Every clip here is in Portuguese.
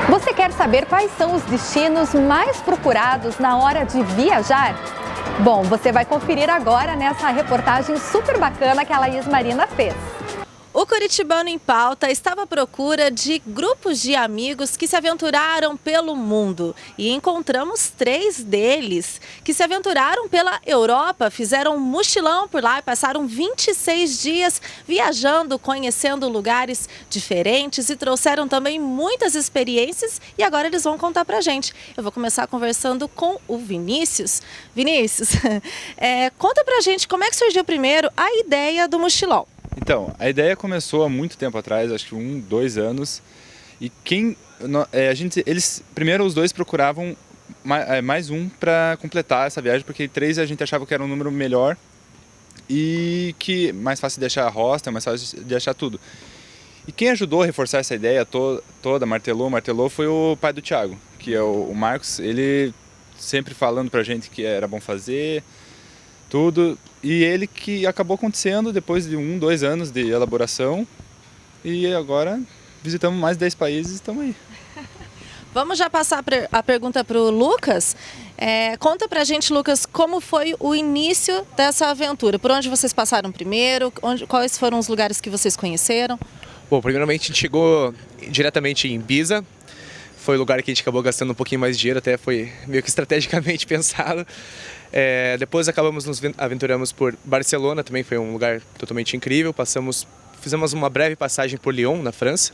Você quer saber quais são os destinos mais procurados na hora de viajar? Bom, você vai conferir agora nessa reportagem super bacana que a Laís Marina fez. O Curitibano em Pauta estava à procura de grupos de amigos que se aventuraram pelo mundo. E encontramos 3 deles que se aventuraram pela Europa, fizeram um mochilão por lá e passaram 26 dias viajando, conhecendo lugares diferentes e trouxeram também muitas experiências e agora eles vão contar pra gente. Eu vou começar conversando com o Vinícius. Vinícius, conta pra gente como é que surgiu primeiro a ideia do mochilão. Então, a ideia começou há muito tempo atrás, acho que 1, 2 anos. E eles primeiro os dois procuravam mais um para completar essa viagem, porque 3 a gente achava que era um número melhor e que mais fácil de achar a hostel, mais fácil de achar tudo. E quem ajudou a reforçar essa ideia toda, martelou, foi o pai do Thiago, que é o Marcos. Ele sempre falando pra gente que era bom fazer tudo, e ele que acabou acontecendo depois de 1, 2 anos de elaboração, e agora visitamos mais 10 países e estamos aí. Vamos já passar a pergunta para o Lucas. Conta pra gente, Lucas, como foi o início dessa aventura? Por onde vocês passaram primeiro? Quais foram os lugares que vocês conheceram? Bom, primeiramente a gente chegou diretamente em Ibiza. Foi o lugar que a gente acabou gastando um pouquinho mais de dinheiro, até foi meio que estrategicamente pensado. Depois nos aventuramos por Barcelona, também foi um lugar totalmente incrível. Fizemos uma breve passagem por Lyon, na França.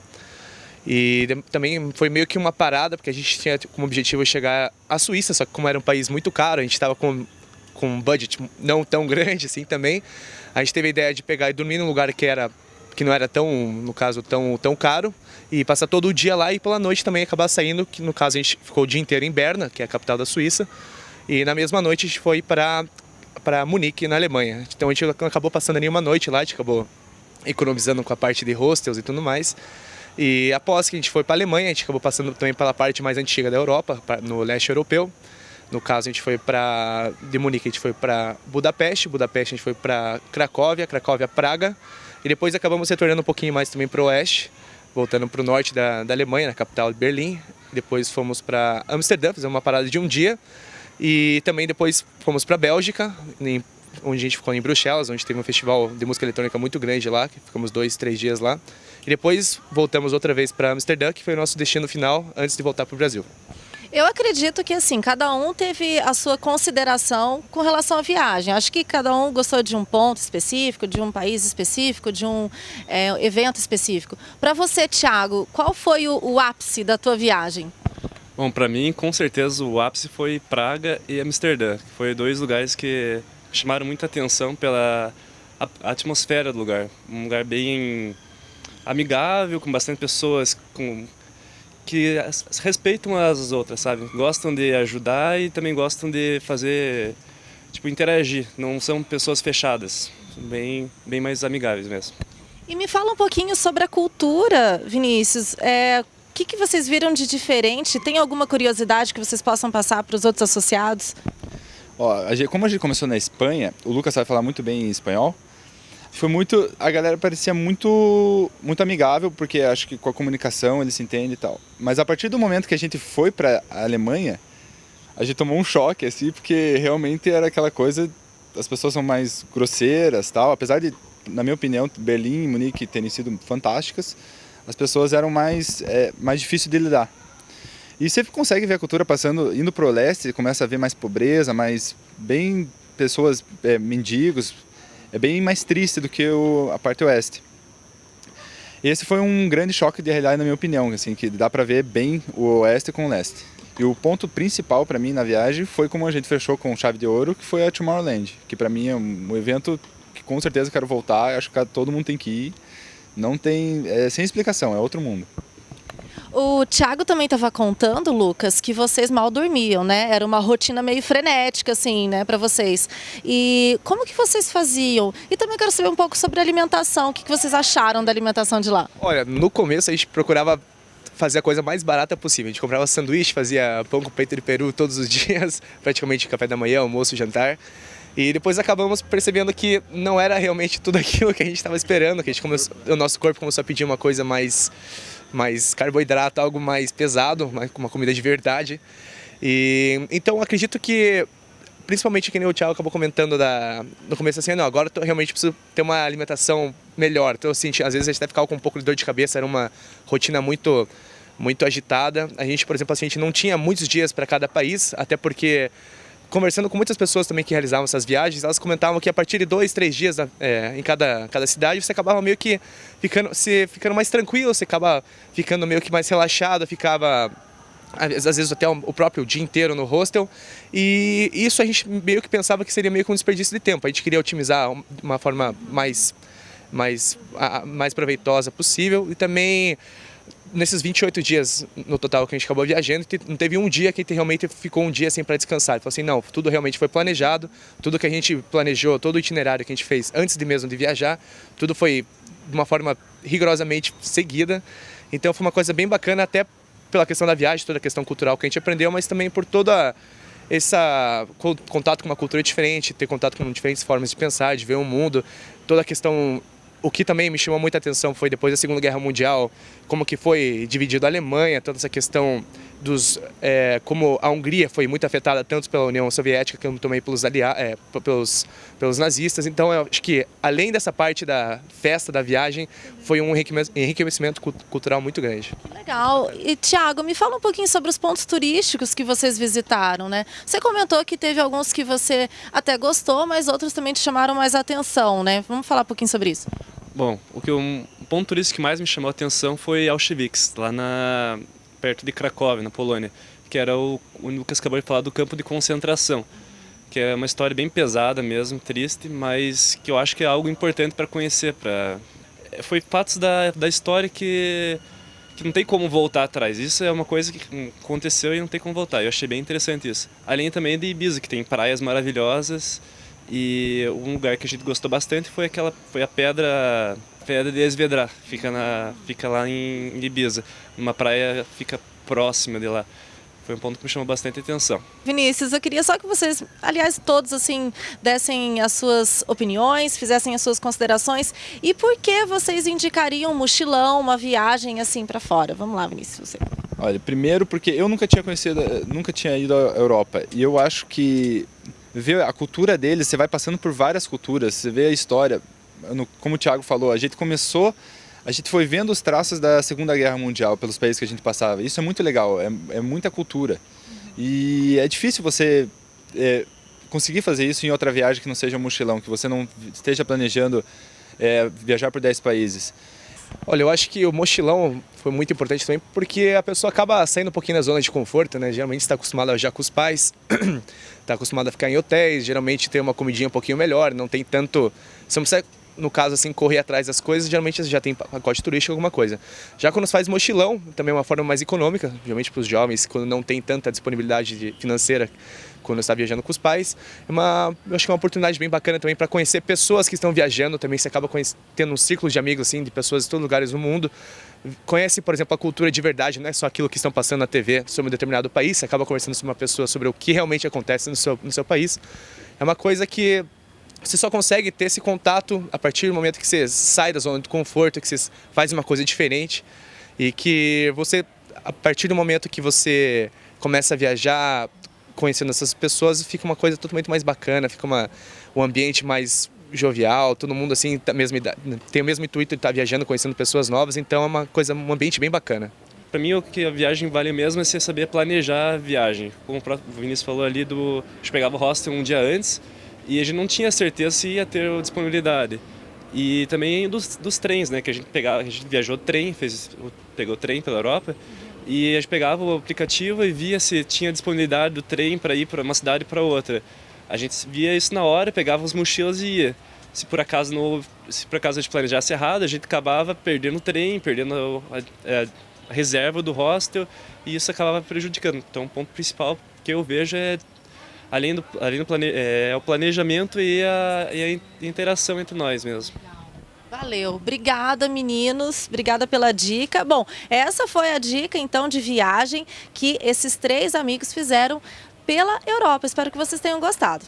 E também foi meio que uma parada, porque a gente tinha como objetivo chegar à Suíça, só que como era um país muito caro, a gente estava com um budget não tão grande assim também. A gente teve a ideia de pegar e dormir num lugar que não era no caso, tão caro, e passar todo o dia lá e pela noite também acabar saindo, que no caso a gente ficou o dia inteiro em Berna, que é a capital da Suíça, e na mesma noite a gente foi para Munique, na Alemanha. Então a gente acabou passando ali uma noite lá, a gente acabou economizando com a parte de hostels e tudo mais. E após que a gente foi para a Alemanha, a gente acabou passando também pela parte mais antiga da Europa, no leste europeu. No caso, a gente foi de Munique, a gente foi para Budapeste a gente foi para Cracóvia, Praga, e depois acabamos retornando um pouquinho mais também para o oeste, voltando para o norte da Alemanha, na capital de Berlim. Depois fomos para Amsterdã, fizemos uma parada de um dia, e também depois fomos para a Bélgica, onde a gente ficou em Bruxelas, onde teve um festival de música eletrônica muito grande lá, que ficamos 2, 3 dias lá. E depois voltamos outra vez para Amsterdã, que foi o nosso destino final antes de voltar para o Brasil. Eu acredito que assim, cada um teve a sua consideração com relação à viagem. Acho que cada um gostou de um ponto específico, de um país específico, de um evento específico. Para você, Thiago, qual foi o ápice da tua viagem? Bom, para mim, com certeza, o ápice foi Praga e Amsterdã. Foi 2 lugares que chamaram muita atenção pela atmosfera do lugar. Um lugar bem amigável, com bastante pessoas que respeitam as outras, sabe? Gostam de ajudar e também gostam de fazer, interagir. Não são pessoas fechadas, bem mais amigáveis mesmo. E me fala um pouquinho sobre a cultura, Vinícius. O que vocês viram de diferente? Tem alguma curiosidade que vocês possam passar para os outros associados? Como a gente começou na Espanha, o Lucas sabe falar muito bem espanhol. A galera parecia muito amigável, porque acho que com a comunicação eles se entendem e tal. Mas a partir do momento que a gente foi para a Alemanha, a gente tomou um choque, assim, porque realmente era aquela coisa, as pessoas são mais grosseiras, tal. Apesar de, na minha opinião, Berlim e Munique terem sido fantásticas, as pessoas eram mais difíceis de lidar. E você consegue ver a cultura indo para o leste, começa a ver mais pobreza, pessoas, mendigos. É bem mais triste do que a parte oeste. Esse foi um grande choque de realidade, na minha opinião, assim, que dá para ver bem o oeste com o leste. E o ponto principal para mim na viagem foi como a gente fechou com chave de ouro, que foi a Tomorrowland, que para mim é um evento que com certeza quero voltar, acho que todo mundo tem que ir. Não tem, sem explicação, é outro mundo. O Thiago também estava contando, Lucas, que vocês mal dormiam, né? Era uma rotina meio frenética, assim, né, para vocês. E como que vocês faziam? E também quero saber um pouco sobre a alimentação. O que vocês acharam da alimentação de lá? Olha, no começo a gente procurava fazer a coisa mais barata possível. A gente comprava sanduíche, fazia pão com peito de peru todos os dias, praticamente café da manhã, almoço, jantar. E depois acabamos percebendo que não era realmente tudo aquilo que a gente estava esperando, que o nosso corpo começou a pedir uma coisa mais carboidrato, algo mais pesado, uma comida de verdade. E então acredito que, principalmente que nem o Thiago acabou comentando no começo assim, não, agora eu realmente preciso ter uma alimentação melhor. Então assim, às vezes a gente até ficava com um pouco de dor de cabeça, era uma rotina muito agitada. A gente, por exemplo, assim, a gente não tinha muitos dias para cada país, até porque conversando com muitas pessoas também que realizavam essas viagens, elas comentavam que a partir de 2, 3 dias em cada cidade, você acabava meio que ficando mais tranquilo, você acaba ficando meio que mais relaxado, ficava às vezes até o próprio dia inteiro no hostel, e isso a gente meio que pensava que seria meio que um desperdício de tempo. A gente queria otimizar de uma forma mais proveitosa possível, e também nesses 28 dias no total que a gente acabou viajando, não teve um dia que a gente realmente ficou um dia assim para descansar. Falou assim, não, tudo realmente foi planejado, tudo que a gente planejou, todo o itinerário que a gente fez antes mesmo de viajar, tudo foi de uma forma rigorosamente seguida. Então foi uma coisa bem bacana, até pela questão da viagem, toda a questão cultural que a gente aprendeu, mas também por toda esse contato com uma cultura diferente, ter contato com diferentes formas de pensar, de ver o mundo, toda a questão. O que também me chamou muita atenção foi depois da Segunda Guerra Mundial, como que foi dividido a Alemanha, toda essa questão como a Hungria foi muito afetada tanto pela União Soviética como também pelos nazistas. Então eu acho que além dessa parte da festa, da viagem, foi um enriquecimento cultural muito grande. Legal. E Thiago, me fala um pouquinho sobre os pontos turísticos que vocês visitaram, né? Você comentou que teve alguns que você até gostou, mas outros também te chamaram mais atenção, né? Vamos falar um pouquinho sobre isso. Bom, o ponto turístico que mais me chamou a atenção foi Auschwitz, lá perto de Cracóvia, na Polônia, que era o Lucas acabou de falar do campo de concentração, que é uma história bem pesada mesmo, triste, mas que eu acho que é algo importante para conhecer. Foi fatos da história que não tem como voltar atrás. Isso é uma coisa que aconteceu e não tem como voltar. Eu achei bem interessante isso. Além também de Ibiza, que tem praias maravilhosas, e um lugar que a gente gostou bastante foi a Pedra de Esvedra, fica lá em Ibiza, uma praia fica próxima de lá. Foi um ponto que me chamou bastante atenção. Vinícius, eu queria só que vocês, aliás, todos assim, dessem as suas opiniões, fizessem as suas considerações. E por que vocês indicariam um mochilão, uma viagem assim para fora? Vamos lá, Vinícius, você. Olha, primeiro porque eu nunca tinha ido à Europa, e eu acho que ver a cultura deles, você vai passando por várias culturas, você vê a história. Como o Thiago falou, a gente foi vendo os traços da Segunda Guerra Mundial pelos países que a gente passava. Isso é muito legal, é muita cultura. E é difícil você conseguir fazer isso em outra viagem que não seja um mochilão, que você não esteja planejando viajar por 10 países. Olha, eu acho que o mochilão foi muito importante também, porque a pessoa acaba saindo um pouquinho da zona de conforto, né? Geralmente está acostumada já com os pais, está acostumada a ficar em hotéis, geralmente tem uma comidinha um pouquinho melhor, não tem tanto... Você não precisa, no caso assim, correr atrás das coisas, geralmente você já tem pacote turístico, alguma coisa. Já quando você faz mochilão, também é uma forma mais econômica, geralmente para os jovens, quando não tem tanta disponibilidade financeira, quando está viajando com os pais, eu acho que é uma oportunidade bem bacana também para conhecer pessoas que estão viajando, também você acaba tendo um círculo de amigos assim, de pessoas de todos os lugares do mundo, conhece, por exemplo, a cultura de verdade, não é só aquilo que estão passando na TV sobre um determinado país, você acaba conversando com uma pessoa sobre o que realmente acontece no seu país. É uma coisa que você só consegue ter esse contato a partir do momento que você sai da zona de conforto, que você faz uma coisa diferente, e que você, a partir do momento que você começa a viajar, conhecendo essas pessoas, fica uma coisa totalmente mais bacana, fica um ambiente mais jovial, todo mundo assim tem o mesmo intuito de estar viajando, conhecendo pessoas novas, então é um ambiente bem bacana. Para mim, o que a viagem vale mesmo é você saber planejar a viagem. Como o Vinícius falou ali, a gente pegava o hostel um dia antes e a gente não tinha certeza se ia ter disponibilidade. E também dos trens, né, que a gente viajou trem, pegou trem pela Europa, e a gente pegava o aplicativo e via se tinha disponibilidade do trem para ir para uma cidade para outra. A gente via isso na hora, pegava as mochilas e ia. Se por acaso a gente planejasse errado, a gente acabava perdendo o trem, perdendo a reserva do hostel, e isso acabava prejudicando. Então o ponto principal que eu vejo é além do o planejamento e a interação entre nós mesmo. Valeu, obrigada meninos, obrigada pela dica. Bom, essa foi a dica então de viagem que esses 3 amigos fizeram pela Europa. Espero que vocês tenham gostado.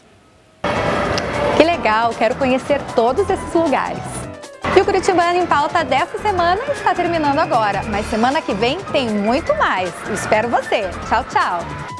Que legal, quero conhecer todos esses lugares. E o Curitibano em Pauta dessa semana está terminando agora, mas semana que vem tem muito mais. Espero você. Tchau, tchau!